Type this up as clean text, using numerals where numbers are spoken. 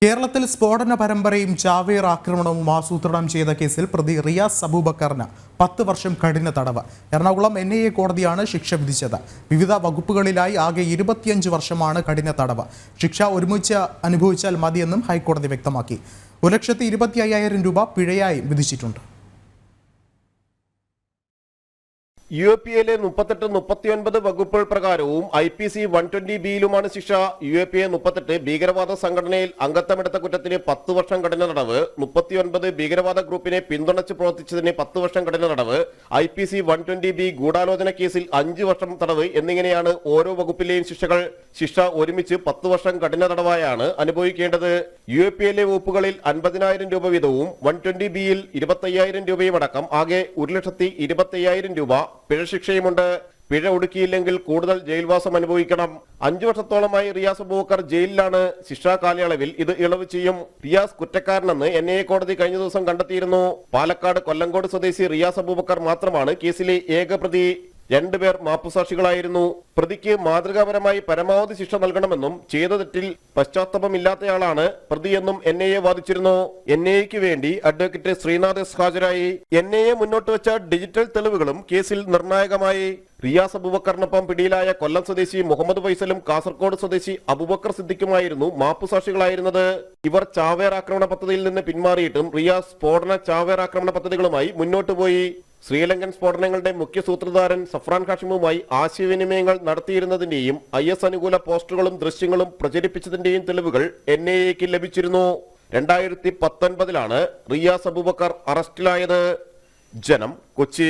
കേരളത്തിൽ സ്ഫോടന പരമ്പരയും ചാവേർ ആക്രമണവും ആസൂത്രണം ചെയ്ത കേസിൽ പ്രതി റിയാസ് അബൂബക്കറിന് 10 വർഷം കഠിന തടവ്. എറണാകുളം NIA കോടതിയാണ് ശിക്ഷ വിധിച്ചത്. വിവിധ വകുപ്പുകളിലായി ആകെ 25 വർഷമാണ് കഠിന തടവ്. ശിക്ഷ ഒരുമിച്ച് അനുഭവിച്ചാൽ മതിയെന്നും ഹൈക്കോടതി വ്യക്തമാക്കി. 1,25,000 രൂപ പിഴയായി വിധിച്ചിട്ടുണ്ട്. UAPA 38-39 വകുപ്പുകൾ പ്രകാരവും IPC 120B-യിലുമാണ് ശിക്ഷ. UAPA 38 ഭീകരവാദ സംഘടനയിൽ അംഗത്വമെടുത്ത കുറ്റത്തിന് 10 വർഷം കഠിന തടവ്, 39 ഭീകരവാദ ഗ്രൂപ്പിനെ പിന്തുണച്ച് പ്രവർത്തിച്ചതിന് 10 വർഷം കഠിന തടവ്, IPC 120B ഗൂഢാലോചന കേസിൽ 5 വർഷം തടവ് എന്നിങ്ങനെയാണ് ഓരോ വകുപ്പിലെയും ശിക്ഷകൾ. ശിക്ഷ ഒരുമിച്ച് 10 വർഷം കഠിന തടവായാണ് അനുഭവിക്കേണ്ടത്. UAPA വകുപ്പുകളിൽ 50,000 രൂപ വീതവും 120B-യിൽ 25,000 രൂപയും അടക്കം ആകെ 1,25,000 രൂപ പിഴ ശിക്ഷയുമുണ്ട്. പിഴ ഒടുക്കിയില്ലെങ്കിൽ കൂടുതൽ ജയിൽവാസം അനുഭവിക്കണം. 5 വർഷത്തോളമായി റിയാസ് അബൂബക്കർ ജയിലിലാണ്. ശിക്ഷാ കാലയളവിൽ ഇത് ഇളവ് ചെയ്യും. റിയാസ് കുറ്റക്കാരനെന്ന് NIA കോടതി കഴിഞ്ഞ ദിവസം കണ്ടെത്തിയിരുന്നു. പാലക്കാട് കൊല്ലങ്കോട് സ്വദേശി റിയാസ് അബൂബക്കർ മാത്രമാണ് കേസിലെ ഏക പ്രതി. 2 പേർ മാപ്പുസാക്ഷികളായിരുന്നു. പ്രതിക്ക് മാതൃകാപരമായി പരമാവധി ശിക്ഷ നൽകണമെന്നും ചെയ്ത തെറ്റിൽ പശ്ചാത്തലമില്ലാത്തയാളാണ് പ്രതിയെന്നും NIA വാദിച്ചിരുന്നു. NIAക്ക് വേണ്ടി അഡ്വക്കേറ്റ് ശ്രീനാഥ് എസ് ഹാജരായി. NIA മുന്നോട്ട് വെച്ച ഡിജിറ്റൽ തെളിവുകളും കേസിൽ നിർണായകമായി. റിയാസ് അബൂബക്കറിനൊപ്പം പിടിയിലായ കൊല്ലം സ്വദേശി മുഹമ്മദ് ഫൈസലും കാസർഗോഡ് സ്വദേശി അബൂബക്കർ സിദ്ദിഖുമായിരുന്നു മാപ്പുസാക്ഷികളായിരുന്നത്. ഇവർ ചാവേർ ആക്രമണ പദ്ധതിയിൽ നിന്ന് പിന്മാറിയിട്ടും റിയാസ് സ്ഫോടന ചാവേർ ആക്രമണ പദ്ധതികളുമായി മുന്നോട്ട് പോയി. ശ്രീലങ്കൻ സ്ഫോടനങ്ങളുടെ മുഖ്യ സൂത്രധാരൻ സഫ്രാൻ ഹാഷിമുമായി ആശയവിനിമയങ്ങൾ നടത്തിയിരുന്നതിന്റെയും IS അനുകൂല പോസ്റ്ററുകളും ദൃശ്യങ്ങളും പ്രചരിപ്പിച്ചതിന്റെയും തെളിവുകൾ NIAക്ക് ലഭിച്ചിരുന്നു. 2019-ലാണ് റിയാസ് അബൂബക്കർ അറസ്റ്റിലായത്. ജനം, കൊച്ചി.